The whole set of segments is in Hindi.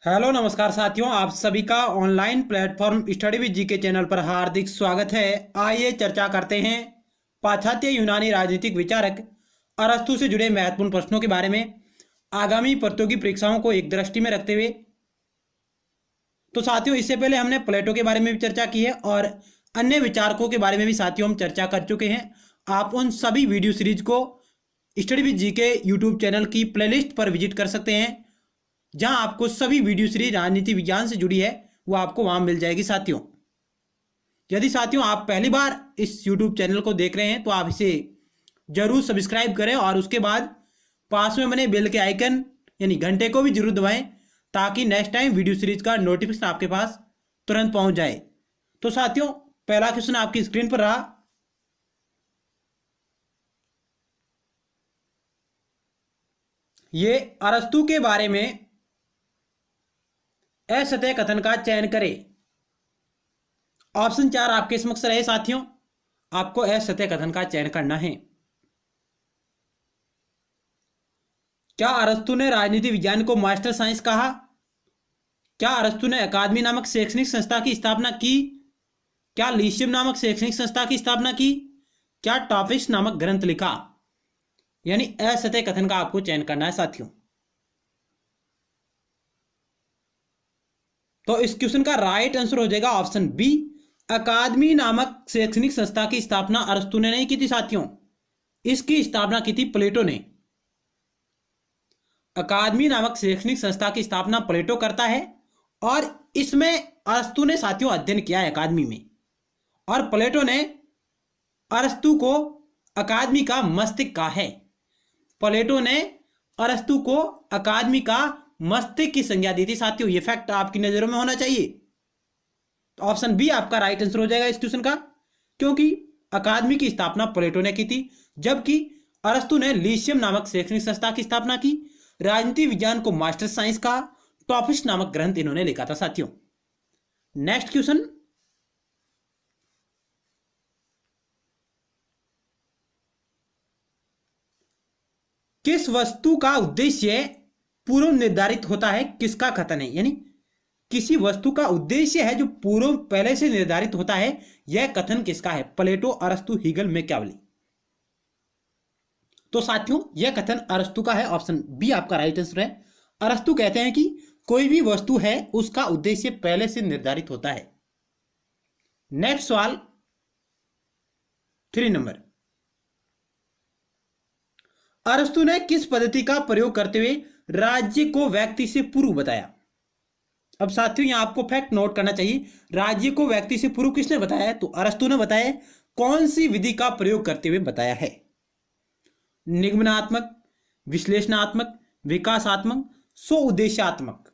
हेलो नमस्कार साथियों, आप सभी का online platform study with GK channel पर हार्दिक स्वागत है। आइए चर्चा करते हैं पाश्चात्य यूनानी राजनीतिक विचारक अरस्तु से जुड़े महत्वपूर्ण प्रश्नों के बारे में आगामी प्रतियोगी परीक्षाओं को एक दृष्टि में रखते हुए। तो साथियों, इससे पहले हमने प्लेटो के बारे में भी चर्चा की है और अन्य विचारकों के बारे में भी साथियों हम चर्चा कर चुके हैं। आप उन सभी वीडियो सीरीज को study with GK YouTube channel की प्लेलिस्ट पर विजिट कर सकते हैं, जहां आपको सभी वीडियो सीरीज राजनीति विज्ञान से जुड़ी है वो आपको वहां मिल जाएगी। साथियों, यदि साथियों आप पहली बार इस यूट्यूब चैनल को देख रहे हैं तो आप इसे जरूर सब्सक्राइब करें और उसके बाद पास में बने बेल के आइकन यानी घंटे को भी जरूर दबाएं, ताकि नेक्स्ट टाइम वीडियो सीरीज का नोटिफिकेशन आपके पास तुरंत पहुंच जाए। तो साथियों, पहला क्वेश्चन आपकी स्क्रीन पर रहा। ये अरस्तु के बारे में असत्य कथन का चयन करें। ऑप्शन 4 आपके समक्ष रहे साथियों, आपको असत्य कथन का चयन करना है। क्या अरस्तु ने राजनीति विज्ञान को मास्टर साइंस कहा? क्या अरस्तु ने अकादमी नामक शैक्षणिक संस्था की स्थापना की? क्या लीसियम नामक शैक्षणिक संस्था की स्थापना की? क्या टॉपिक्स नामक ग्रंथ लिखा? यानी असत्य कथन का आपको चयन करना है साथियों। तो इस क्वेश्चन का राइट आंसर हो जाएगा ऑप्शन बी, अकादमी नामक शैक्षणिक संस्था की स्थापना अरस्तु ने नहीं की थी साथियों, इसकी स्थापना की थी प्लेटो ने। अकादमी नामक शैक्षणिक संस्था की स्थापना प्लेटो करता है और इसमें अरस्तु ने साथियों अध्ययन किया है अकादमी में, और प्लेटो ने अरस्तु को अकादमी का मस्तिष्क कहा है। प्लेटो ने अरस्तु को अकादमी का मस्तिष्क की संज्ञा दी थी साथियों। ये फैक्ट आपकी नजरों में होना चाहिए। तो ऑप्शन बी आपका राइट आंसर हो जाएगा इस क्वेश्चन का, क्योंकि अकादमी की स्थापना प्लेटो ने की थी, जबकि अरस्तु ने लीसियम नामक शैक्षणिक संस्था की स्थापना की, राजनीति विज्ञान को मास्टर साइंस का, टॉपिक्स नामक ग्रंथ इन्होंने लिखा था साथियों। नेक्स्ट क्वेश्चन, किस वस्तु का उद्देश्य पूर्व निर्धारित होता है, किसका कथन है? यानी किसी वस्तु का उद्देश्य है जो पूर्व पहले से निर्धारित होता है, यह कथन किसका है? प्लेटो, अरस्तु, हीगल, मैकियावेली। तो साथियों, यह कथन अरस्तु का है। ऑप्शन बी आपका राइट आंसर है। अरस्तु कहते हैं कि कोई भी वस्तु है उसका उद्देश्य पहले से निर्धारित होता है। नेक्स्ट सवाल 3 नंबर, अरस्तु ने किस पद्धति का प्रयोग करते हुए राज्य को व्यक्ति से पूर्व बताया? अब साथियों, यहां आपको फैक्ट नोट करना चाहिए। राज्य को व्यक्ति से पूर्व किसने बताया है? तो अरस्तु ने बताया। कौन सी विधि का प्रयोग करते हुए बताया है? निगमनात्मक, विश्लेषणात्मक, विकासात्मक, स्व उद्देश्यात्मक।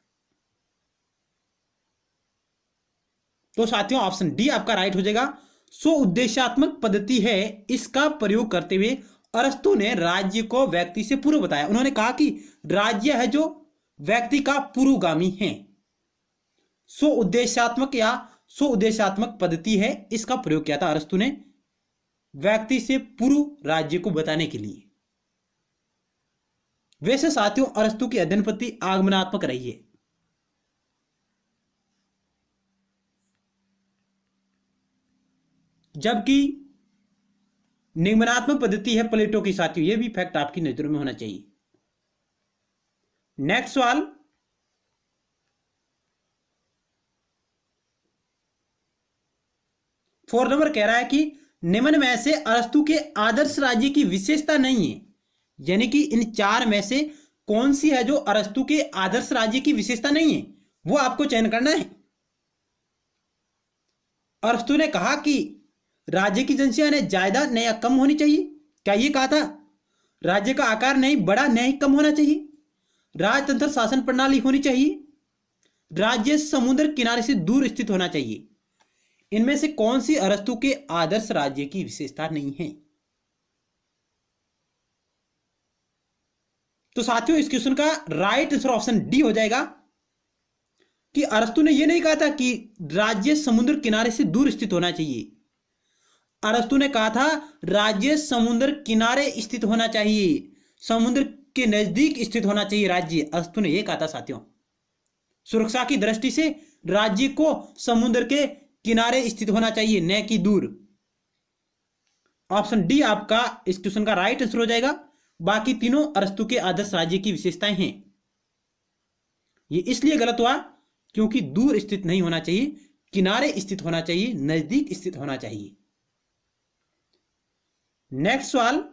तो साथियों, ऑप्शन डी आपका राइट हो जाएगा। स्व उद्देश्यात्मक पद्धति है, इसका प्रयोग करते हुए अरस्तु ने राज्य को व्यक्ति से पूर्व बताया। उन्होंने कहा कि राज्य है जो व्यक्ति का पूर्वगामी है। स्व उद्देश्यात्मक या स्व उद्देश्यात्मक पद्धति है, इसका प्रयोग किया था अरस्तु ने व्यक्ति से पूर्व राज्य को बताने के लिए। वैसे साथियों, अरस्तु की अध्ययन पद्धति आगमनात्मक रही है, जबकि निगमनात्मक पद्धति है प्लेटो की साथियों। यह भी फैक्ट आपकी नजरों में होना चाहिए। नेक्स्ट सवाल, फोर नंबर कह रहा है कि निम्न में से अरस्तु के आदर्श राज्य की विशेषता नहीं है। यानी कि इन 4 में से कौन सी है जो अरस्तु के आदर्श राज्य की विशेषता नहीं है, वो आपको चयन करना है। अरस्तु ने कहा कि राज्य की जनसंख्या ने ज्यादा न या कम होनी चाहिए। क्या ये कहा था? राज्य का आकार नहीं बड़ा न ही कम होना चाहिए। राजतंत्र शासन प्रणाली होनी चाहिए। राज्य समुद्र किनारे से दूर स्थित होना चाहिए। इनमें से कौन सी अरस्तु के आदर्श राज्य की विशेषता नहीं है? तो साथियों, इस क्वेश्चन का राइट आंसर ऑप्शन डी हो जाएगा कि अरस्तु ने यह नहीं कहा था कि राज्य समुद्र किनारे से दूर स्थित होना चाहिए। अरस्तु ने कहा था राज्य समुद्र किनारे स्थित होना चाहिए, समुद्र के नजदीक स्थित होना चाहिए राज्य। अरस्तु ने यह कहा था साथियों। सुरक्षा की दृष्टि से राज्य को समुद्र के किनारे स्थित होना चाहिए, न कि दूर। ऑप्शन डी आपका इस क्वेश्चन का राइट आंसर हो जाएगा। बाकी तीनों अरस्तु के आदर्श राज्य की विशेषताएं हैं। ये इसलिए गलत हुआ क्योंकि दूर स्थित नहीं होना चाहिए, किनारे स्थित होना चाहिए, नजदीक स्थित होना चाहिए। नेक्स्ट सवाल,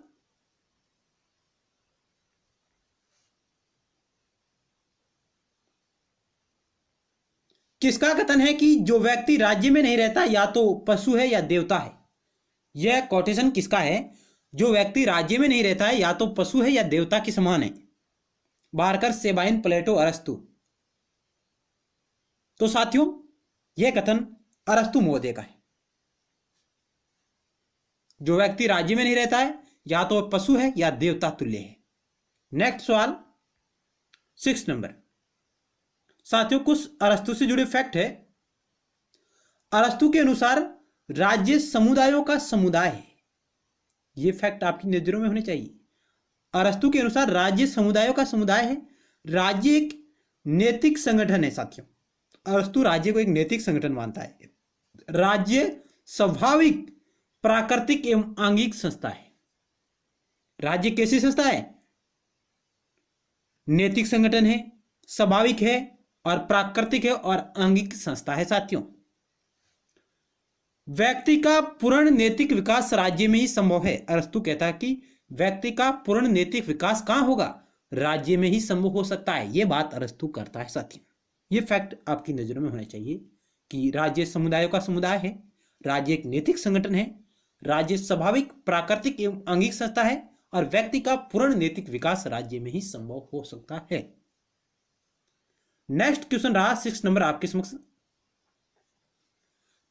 किसका कथन है कि जो व्यक्ति राज्य में नहीं रहता या तो पशु है या देवता है? यह कोटेशन किसका है? जो व्यक्ति राज्य में नहीं रहता है या तो पशु है या देवता के समान है। बारकर, सेबाइन, प्लेटो, अरस्तु। तो साथियों यह कथन अरस्तु महोदय का है। जो व्यक्ति राज्य में नहीं रहता है या तो पशु है या देवता तुल्य है। नेक्स्ट सवाल 6 नंबर। साथियों कुछ अरस्तु से जुड़े फैक्ट है। अरस्तु के अनुसार राज्य समुदायों का समुदाय है। यह फैक्ट आपकी नजरों में होने चाहिए। अरस्तु के अनुसार राज्य समुदायों का समुदाय है। राज्य एक नैतिक संगठन है साथियों। अरस्तु राज्य को एक नैतिक संगठन मानता है। राज्य स्वाभाविक, प्राकृतिक एवं आंगिक संस्था है। राज्य कैसी संस्था है? नैतिक संगठन है, स्वाभाविक है और प्राकृतिक है और आंगिक संस्था है साथियों। व्यक्ति का पूर्ण नैतिक विकास राज्य में ही संभव है। अरस्तु कहता है कि व्यक्ति का पूर्ण नैतिक विकास कहां होगा? राज्य में ही संभव हो सकता है। यह बात अरस्तु करता है साथियों। यह फैक्ट आपकी नजरों में होने चाहिए कि राज्य समुदायों का समुदाय है, राज्य एक नैतिक संगठन है, राज्य स्वाभाविक, प्राकृतिक एवं आंगिक संस्था है और व्यक्ति का पूर्ण नैतिक विकास राज्य में ही संभव हो सकता है। नेक्स्ट क्वेश्चन रहा 6 नंबर आपके समक्ष।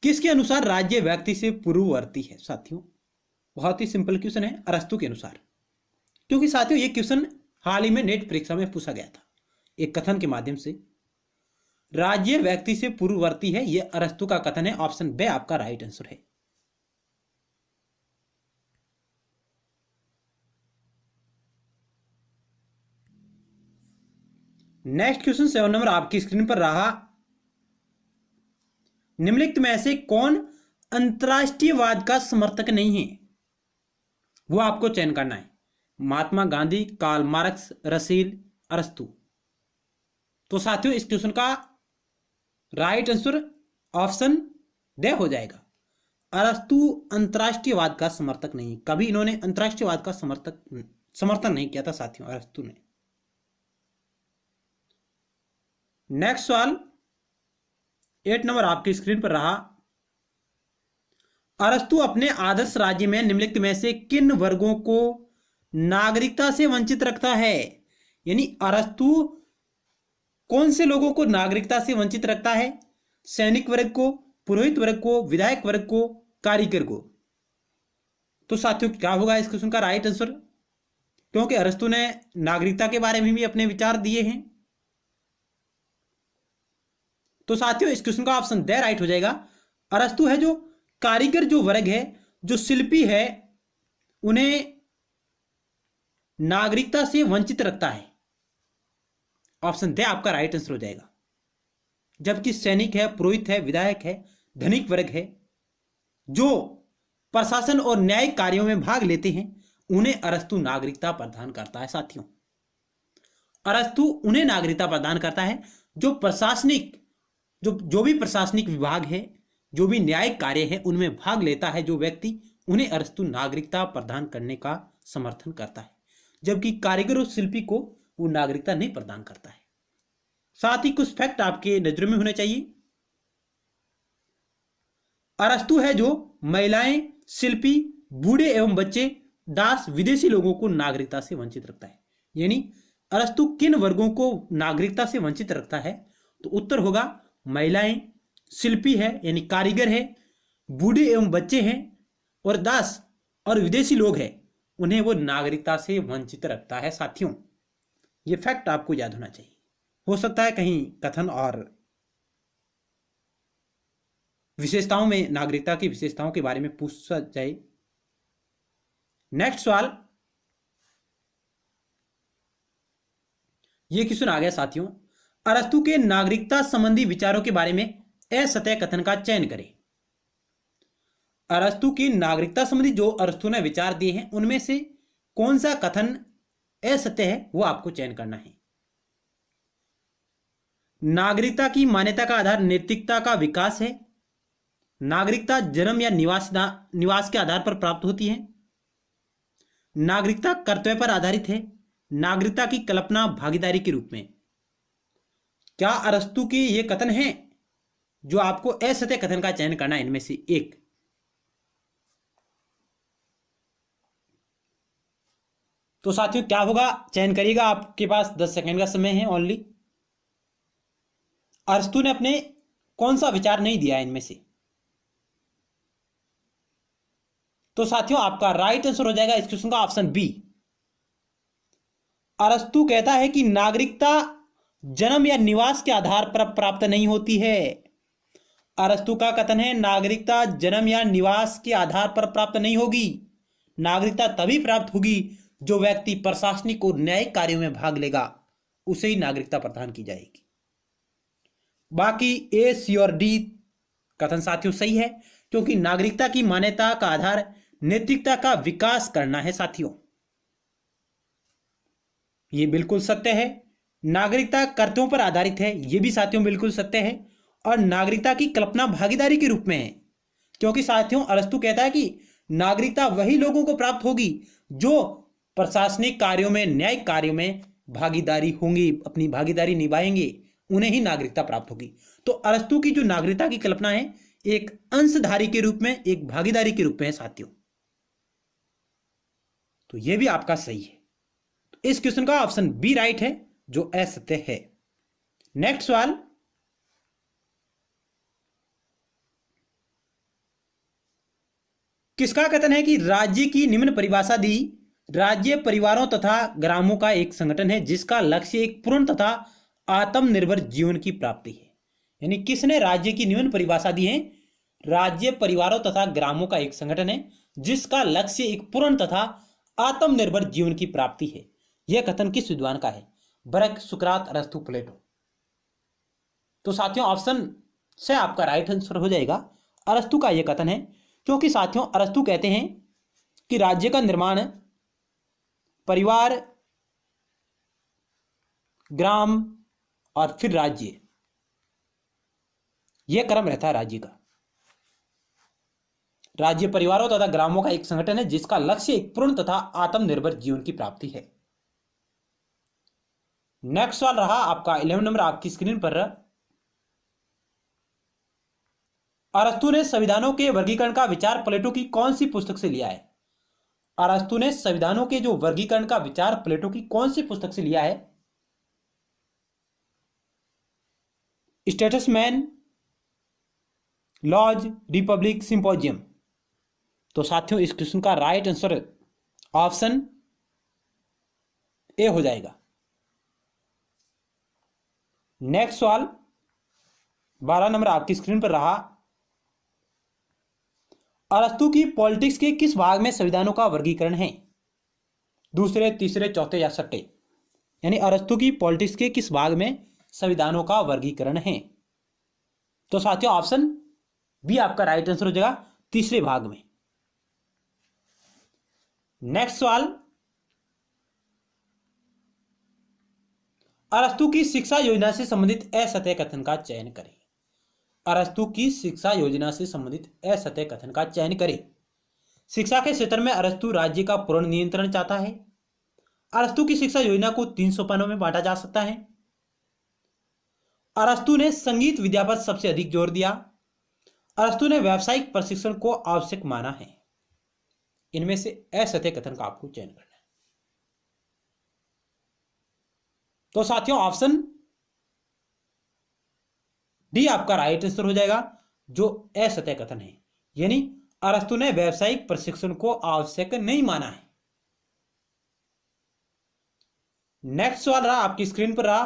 किसके अनुसार राज्य व्यक्ति से पूर्ववर्ती है? साथियों बहुत ही सिंपल क्वेश्चन है, अरस्तु के अनुसार। क्योंकि साथियों ये क्वेश्चन हाल ही में नेट परीक्षा में पूछा गया था एक कथन के माध्यम से। राज्य व्यक्ति से पूर्ववर्ती है, यह अरस्तु का कथन है। ऑप्शन बी आपका राइट आंसर है। नेक्स्ट क्वेश्चन 7 नंबर आपकी स्क्रीन पर रहा। निम्नलिखित में से कौन अंतरराष्ट्रीयवाद का समर्थक नहीं है? वो आपको चयन करना है। Mahatma Gandhi, Karl Marx, Russell, अरस्तु। तो साथियों इस क्वेश्चन का राइट आंसर ऑप्शन डे हो जाएगा। अरस्तु अंतरराष्ट्रीयवाद का समर्थक नहीं। कभी इन्होंने अंतरराष्ट्रीयवाद का समर्थन नहीं किया था साथियों अरस्तु ने। नेक्स्ट सवाल 8 नंबर आपकी स्क्रीन पर रहा। अरस्तु अपने आदर्श राज्य में निम्नलिखित में से किन वर्गों को नागरिकता से वंचित रखता है? यानी अरस्तु कौन से लोगों को नागरिकता से वंचित रखता है? सैनिक वर्ग को, पुरोहित वर्ग को, विधायक वर्ग को, कारीगर को। तो साथियों क्या होगा इस क्वेश्चन का राइट आंसर? क्योंकि अरस्तु ने नागरिकता के बारे में भी अपने विचार दिए हैं। तो साथियों इस क्वेश्चन का ऑप्शन दे राइट हो जाएगा। अरस्तु है जो कारीगर जो वर्ग है, जो शिल्पी है, उन्हें नागरिकता से वंचित रखता है। ऑप्शन दे आपका राइट आंसर हो जाएगा। जबकि सैनिक है, पुरोहित है, विधायक है, धनिक वर्ग है, जो प्रशासन और न्यायिक कार्यों में भाग लेते हैं, उन्हें अरस्तु नागरिकता प्रदान करता है साथियों। अरस्तु उन्हें नागरिकता प्रदान करता है जो प्रशासनिक जो भी प्रशासनिक विभाग है, जो भी न्यायिक कार्य है, उनमें भाग लेता है जो व्यक्ति, उन्हें अरस्तु नागरिकता प्रदान करने का समर्थन करता है। जबकि कारीगर और शिल्पी को वो नागरिकता नहीं प्रदान करता है। साथ ही कुछ फैक्ट आपके नजरों में होने चाहिए। अरस्तु है जो महिलाएं, शिल्पी, बूढ़े एवं बच्चे, दास, विदेशी लोगों को नागरिकता से वंचित रखता है। यानी अरस्तु किन वर्गों को नागरिकता से वंचित रखता है? तो उत्तर होगा महिलाएं, शिल्पी है यानी कारीगर है, बूढ़े एवं बच्चे हैं और दास और विदेशी लोग हैं, उन्हें वो नागरिकता से वंचित रखता है साथियों। ये फैक्ट आपको याद होना चाहिए। हो सकता है कहीं कथन और विशेषताओं में नागरिकता की विशेषताओं के बारे में पूछा जाए। नेक्स्ट सवाल ये क्वेश्चन आ गया साथियों। अरस्तु के नागरिकता संबंधी विचारों के बारे में असत्य कथन का चयन करें। अरस्तु की नागरिकता संबंधी जो अरस्तु ने विचार दिए हैं उनमें से कौन सा कथन असत्य है वो आपको चयन करना है। नागरिकता की मान्यता का आधार नैतिकता का विकास है। नागरिकता जन्म या निवास के आधार पर प्राप्त होती है। नागरिकता कर्तव्य पर आधारित है। नागरिकता की कल्पना भागीदारी के रूप में। क्या अरस्तु के ये कथन हैं जो आपको असत्य कथन का चयन करना है इनमें से एक। तो साथियों क्या होगा, चयन करिएगा, आपके पास 10 सेकंड का समय है ओनली। अरस्तु ने अपने कौन सा विचार नहीं दिया इनमें से। तो साथियों आपका राइट आंसर हो जाएगा इस क्वेश्चन का ऑप्शन बी। अरस्तु कहता है कि नागरिकता जन्म या निवास के आधार पर प्राप्त नहीं होती है। अरस्तु का कथन है नागरिकता जन्म या निवास के आधार पर प्राप्त नहीं होगी। नागरिकता तभी प्राप्त होगी जो व्यक्ति प्रशासनिक और न्यायिक कार्यों में भाग लेगा, उसे ही नागरिकता प्रदान की जाएगी। बाकी ए, सी और डी कथन साथियों सही है, क्योंकि नागरिकता की मान्यता का आधार नैतिकता का विकास करना है। साथियों ये बिल्कुल सत्य है। नागरिकता कर्तव्यों पर आधारित है, ये भी साथियों बिल्कुल सत्य है। और नागरिकता की कल्पना भागीदारी के रूप में है, क्योंकि साथियों अरस्तु कहता है कि नागरिकता वही लोगों को प्राप्त होगी जो प्रशासनिक कार्यों में, न्यायिक कार्यों में भागीदारी होंगी, अपनी भागीदारी निभाएंगे, उन्हें ही नागरिकता प्राप्त होगी। तो अरस्तु की जो नागरिकता की कल्पना है एक अंशधारी के रूप में, एक भागीदारी के रूप में है साथियों। तो यह भी आपका सही है। तो इस क्वेश्चन का ऑप्शन बी राइट है, जो असत्य है। नेक्स्ट सवाल, किसका कथन है कि राज्य की निम्न परिभाषा दी। राज्य परिवारों तथा ग्रामों का एक संगठन है जिसका लक्ष्य एक पूर्ण तथा आत्मनिर्भर जीवन की प्राप्ति है। यानी किसने राज्य की निम्न परिभाषा दी है। राज्य परिवारों तथा ग्रामों का एक संगठन है जिसका लक्ष्य एक पूर्ण तथा आत्मनिर्भर जीवन की प्राप्ति है। यह कथन किस विद्वान का है। बरक, सुकरात, अरस्तु, प्लेटो। तो साथियों ऑप्शन से आपका राइट आंसर हो जाएगा। अरस्तु का यह कथन है, क्योंकि साथियों अरस्तु कहते हैं कि राज्य का निर्माण परिवार, ग्राम और फिर राज्य, यह क्रम रहता है राज्य का। राज्य परिवारों तथा ग्रामों का एक संगठन है जिसका लक्ष्य एक पूर्ण तथा आत्मनिर्भर जीवन की प्राप्ति है। नेक्स्ट सवाल रहा आपका 11 नंबर आपकी स्क्रीन पर। अरस्तु ने संविधानों के वर्गीकरण का विचार प्लेटो की कौन सी पुस्तक से लिया है। अरस्तु ने संविधानों के जो वर्गीकरण का विचार प्लेटो की कौन सी पुस्तक से लिया है। Statesman, laws, Republic, symposium. तो साथियों इस क्वेश्चन का राइट आंसर ऑप्शन ए हो जाएगा। नेक्स्ट सवाल 12 नंबर आपकी स्क्रीन पर रहा। अरस्तु की पॉलिटिक्स के किस भाग में संविधानों का वर्गीकरण है। दूसरे, तीसरे, चौथे या छठे। यानी अरस्तु की पॉलिटिक्स के किस भाग में संविधानों का वर्गीकरण है। तो साथियों ऑप्शन बी आपका राइट आंसर हो जाएगा, तीसरे भाग में। नेक्स्ट सवाल, अरस्तु की शिक्षा योजना से संबंधित असत्य कथन का चयन करें। अरस्तु की शिक्षा योजना से संबंधित असत्य कथन का चयन करें। शिक्षा के क्षेत्र में अरस्तु राज्य का पूर्ण नियंत्रण चाहता है। अरस्तु की शिक्षा योजना को 300 सोपानों में बांटा जा सकता है। अरस्तु ने संगीत विद्या पर सबसे अधिक जोर दिया। अरस्तु ने व्यावसायिक प्रशिक्षण को आवश्यक माना है। इनमें से असत्य कथन का आपको चयन करना है। तो साथियों ऑप्शन डी आपका राइट आंसर हो जाएगा, जो असत्य कथन है। यानी अरस्तु ने व्यावसायिक प्रशिक्षण को आवश्यक नहीं माना है। नेक्स्ट सवाल रहा आपकी स्क्रीन पर रहा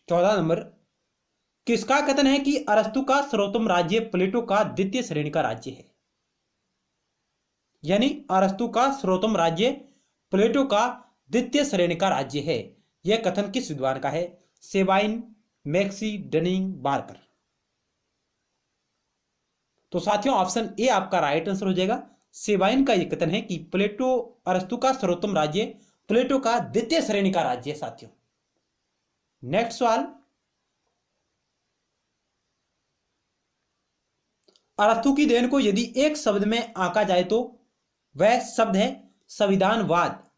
14 नंबर। किसका कथन है कि अरस्तु का सर्वोत्तम राज्य प्लेटो का द्वितीय श्रेणी का राज्य है। यानी अरस्तु का सर्वोत्तम राज्य प्लेटो का द्वितीय श्रेणी का राज्य है। यह कथन किस विद्वान का है? Sabine, maxi, Dunning, Barker. तो साथियों ऑप्शन ए आपका राइट आंसर हो जाएगा। सेबाइन का यह कथन है कि प्लेटो अरस्तु का सर्वोत्तम राज्य प्लेटो का द्वितीय श्रेणी का राज्य है साथियों। नेक्स्ट सवाल, अरस्तु की देन को यदि एक शब्द में आंका जाए तो वह शब्द है संविधानवाद।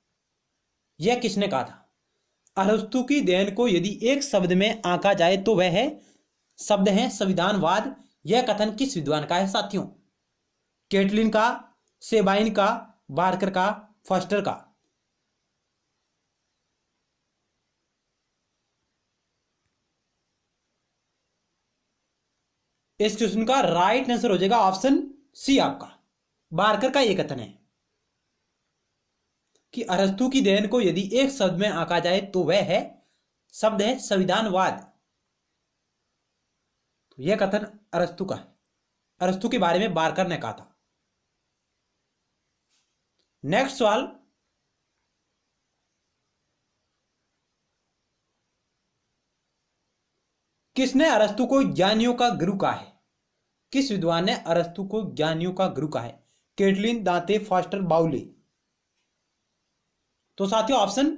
यह किसने कहा था? अरस्तु की देन को यदि एक शब्द में आंका जाए तो वह है शब्द है संविधानवाद। यह कथन किस विद्वान का है साथियों? केटलिन का, सेबाइन का, बार्कर का, फॉस्टर का। इस क्वेश्चन का राइट आंसर हो जाएगा ऑप्शन सी आपका, बार्कर का यह कथन है कि अरस्तु की देन को यदि एक शब्द में आंका जाए तो वह है शब्द है संविधानवाद। तो यह कथन अरस्तु का है, अरस्तु के बारे में बार्कर ने कहा था। नेक्स्ट सवाल, किसने अरस्तु को ज्ञानियों का गुरु कहा है? किस विद्वान ने अरस्तु को ज्ञानियों का गुरु कहा है? केटलिन, दांते, फॉस्टर, बाउले। तो साथियों ऑप्शन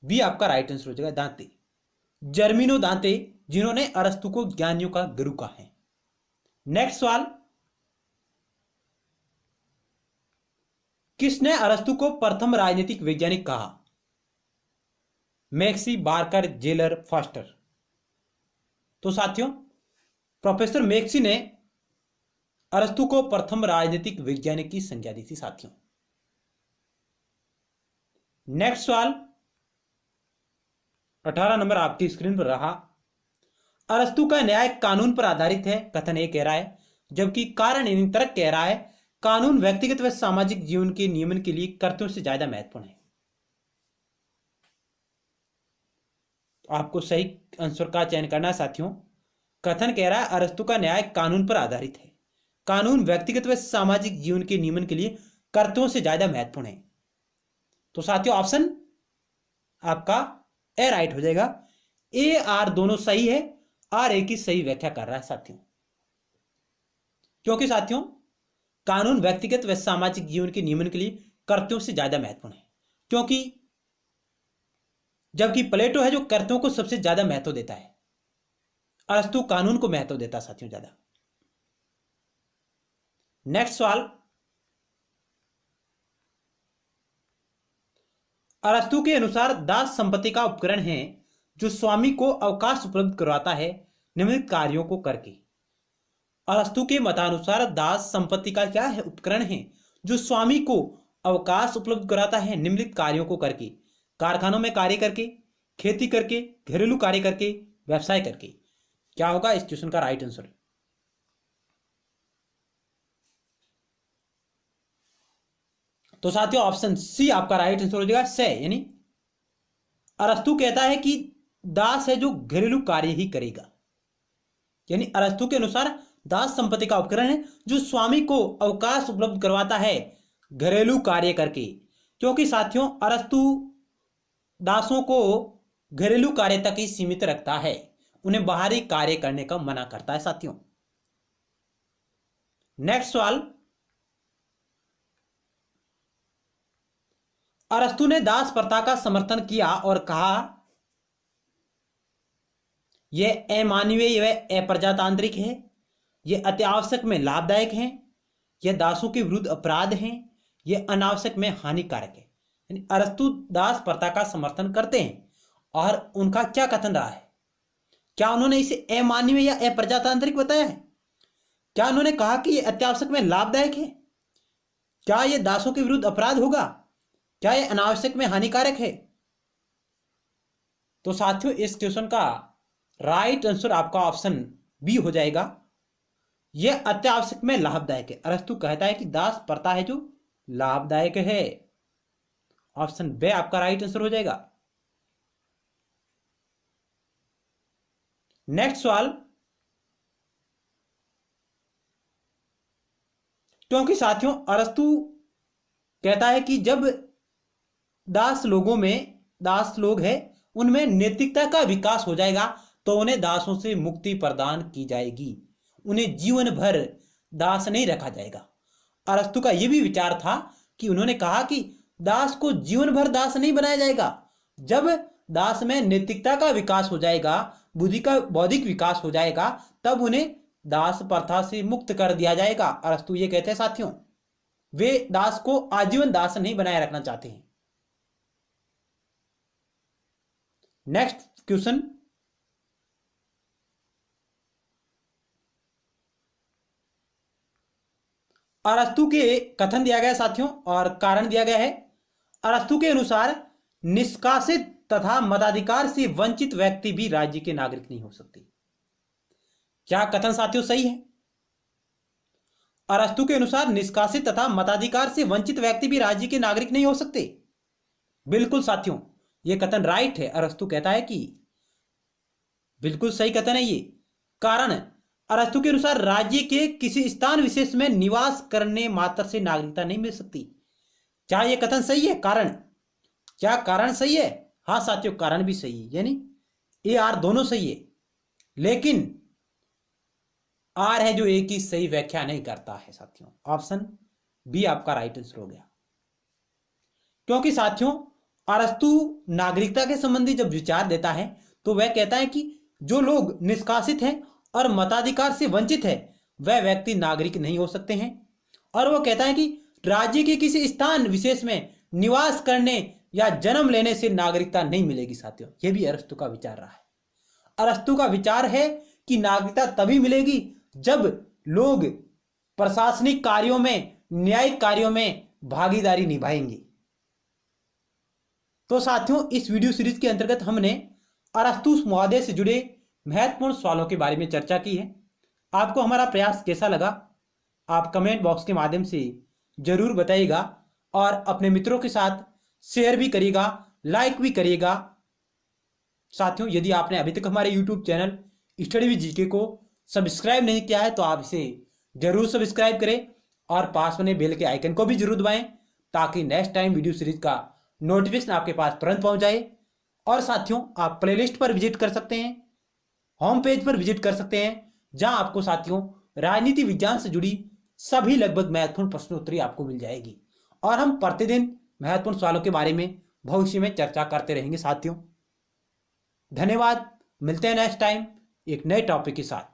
बी आपका राइट आंसर हो जाएगा, दांते, जर्मिनो दांते, जिन्होंने अरस्तु को ज्ञानियों का गुरु कहा है। नेक्स्ट सवाल, किसने अरस्तु को प्रथम राजनीतिक वैज्ञानिक कहा? Maxi, Barker, jailer, foster. तो साथियों प्रोफेसर मैक्सी ने अरस्तु को प्रथम राजनीतिक वैज्ञानिक की संज्ञा दी थी साथियों। नेक्स्ट सवाल 18 नंबर आपकी स्क्रीन पर रहा। अरस्तु का न्याय कानून पर आधारित है, कथन ए कह रहा है, जबकि कारण यानी तर्क कह रहा है कानून व्यक्तिगत व सामाजिक जीवन के नियमन के लिए कर्तव्यों से ज्यादा महत्वपूर्ण है। तो आपको सही आंसर का चयन करना है साथियों। कथन कह रहा है अरस्तु का न्याय कानून पर आधारित है, कानून व्यक्तिगत व सामाजिक जीवन के नियमन के लिए कर्तव्यों से ज्यादा महत्वपूर्ण है। तो साथियों ऑप्शन आपका ए राइट हो जाएगा। ए आर दोनों सही है, आर ए की सही व्याख्या कर रहा है साथियों। क्योंकि साथियों कानून व्यक्तिगत व सामाजिक जीवन के नियमन के लिए कर्तव्यों से ज्यादा महत्वपूर्ण है, क्योंकि जबकि प्लेटो है जो कर्तव्यों को सबसे ज्यादा महत्व देता है, अरस्तु कानून को महत्व देता साथियों ज्यादा। नेक्स्ट सवाल, अरस्तु के अनुसार दास संपत्ति का उपकरण है जो स्वामी को अवकाश उपलब्ध करवाता है निम्नलिखित कार्यों को करके। अरस्तु के मतानुसार दास संपत्ति का क्या है? उपकरण है जो स्वामी को अवकाश उपलब्ध कराता है निम्नलिखित कार्यों को करके। कारखानों में कार्य करके, खेती करके, घरेलू कार्य करके, व्यवसाय करके। क्या होगा इस क्वेश्चन का राइट आंसर? तो साथियों ऑप्शन सी आपका राइट आंसर हो जाएगा, से, यानी अरस्तु कहता है कि दास है जो घरेलू कार्य ही करेगा, यानी अरस्तु के अनुसार दास संपत्ति का उपकरण है जो स्वामी को अवकाश उपलब्ध करवाता है घरेलू कार्य करके। क्योंकि साथियों अरस्तु दासों को घरेलू कार्य तक ही सीमित रखता है, उन्हें बाहरी कार्य करने का मना करता है साथियों। नेक्स्ट सवाल, अरस्तु ने दास प्रथा का समर्थन किया और कहा यह अमानवीय व अप्रजातांत्रिक है, यह अत्यावश्यक में लाभदायक है, यह दासों के विरुद्ध अपराध है, यह अनावश्यक में हानिकारक है। यानी अरस्तु दास प्रथा का समर्थन करते हैं और उनका क्या कथन रहा है? क्या उन्होंने इसे अमानवीय या अप्रजातांत्रिक बताया है? क्या उन्होंने कहा कि यह अत्यावश्यक में लाभदायक है? क्या यह दासों के विरुद्ध अपराध होगा? क्या यह अनावश्यक में हानिकारक है? तो साथियों इस क्वेश्चन का राइट आंसर आपका ऑप्शन बी हो जाएगा, यह अत्यावश्यक में लाभदायक है। अरस्तु कहता है कि दास प्रथा है जो लाभदायक है। ऑप्शन बी आपका राइट आंसर हो जाएगा। नेक्स्ट सवाल, क्योंकि साथियों अरस्तु कहता है कि जब दास लोग है उनमें नैतिकता का विकास हो जाएगा तो उन्हें दासों से मुक्ति प्रदान की जाएगी, उन्हें जीवन भर दास नहीं रखा जाएगा। अरस्तु का यह भी विचार था कि उन्होंने कहा कि दास को जीवन भर दास नहीं बनाया जाएगा। जब दास में नैतिकता का विकास हो जाएगा, बुद्धि का बौद्धिक विकास हो जाएगा, तब उन्हें दास प्रथा से मुक्त कर दिया जाएगा। अरस्तु ये कहते हैं साथियों, वे दास को आजीवन दास नहीं बनाए रखना चाहते हैं। नेक्स्ट क्वेश्चन, अरस्तु के कथन दिया गया साथियों और कारण दिया गया है। अरस्तु के अनुसार निष्कासित तथा मताधिकार से वंचित व्यक्ति भी राज्य के नागरिक नहीं हो सकते। क्या कथन साथियों सही है? अरस्तु के अनुसार निष्कासित तथा मताधिकार से वंचित व्यक्ति भी राज्य के नागरिक नहीं हो सकते। बिल्कुल साथियों, यह कथन राइट है। अरस्तु कहता है कि बिल्कुल सही कथन है ये। कारण, अरस्तु के अनुसार राज्य के किसी स्थान विशेष में निवास करने मात्र से नागरिकता नहीं मिल सकती। क्या यह कथन सही है? कारण, क्या कारण सही है? हाँ साथियों, कारण भी सही है, यानी ए आर दोनों सही है, लेकिन आर है जो ए की सही व्याख्या नहीं करता है साथियों। ऑप्शन बी आपका राइट आंसर हो गया। क्योंकि साथियों अरस्तु नागरिकता के संबंधी जब विचार देता है तो वह कहता है कि जो लोग निष्कासित हैं और मताधिकार से वंचित है वह व्यक्ति नागरिक नहीं हो सकते हैं। और वह कहता है कि राज्य के किसी स्थान विशेष में निवास करने या जन्म लेने से नागरिकता नहीं मिलेगी साथियों। यह भी अरस्तु का विचार रहा है। अरस्तु का विचार है कि नागरिकता तभी मिलेगी जब लोग प्रशासनिक कार्यों में, न्यायिक कार्यों में भागीदारी निभाएंगे। तो साथियों इस वीडियो सीरीज के अंतर्गत हमने अरस्तु महोदय से जुड़े महत्वपूर्ण सवालों के बारे में चर्चा की है। आपको हमारा प्रयास कैसा लगा आप कमेंट बॉक्स के माध्यम से जरूर बताइएगा और अपने मित्रों के साथ शेयर भी करिएगा, लाइक भी करिएगा। साथियों यदि आपने अभी तक हमारे YouTube channel study with GK को सब्सक्राइब नहीं किया है तो आप इसे जरूर सब्सक्राइब करें और पास बने बेल के आइकन को भी जरूर दबाएं ताकि नेक्स्ट टाइम वीडियो सीरीज का नोटिफिकेशन आपके पास तुरंत पहुंच जाए। और साथियों आप प्लेलिस्ट पर विजिट कर सकते हैं, होम पेज पर विजिट कर सकते हैं, जहां आपको साथियों राजनीति विज्ञान से जुड़ी सभी लगभग महत्वपूर्ण प्रश्नोत्तरी आपको मिल जाएगी और हम प्रतिदिन महत्वपूर्ण सवालों के बारे में भविष्य में चर्चा करते रहेंगे साथियों। धन्यवाद, मिलते हैं नेक्स्ट टाइम एक नए टॉपिक के साथ।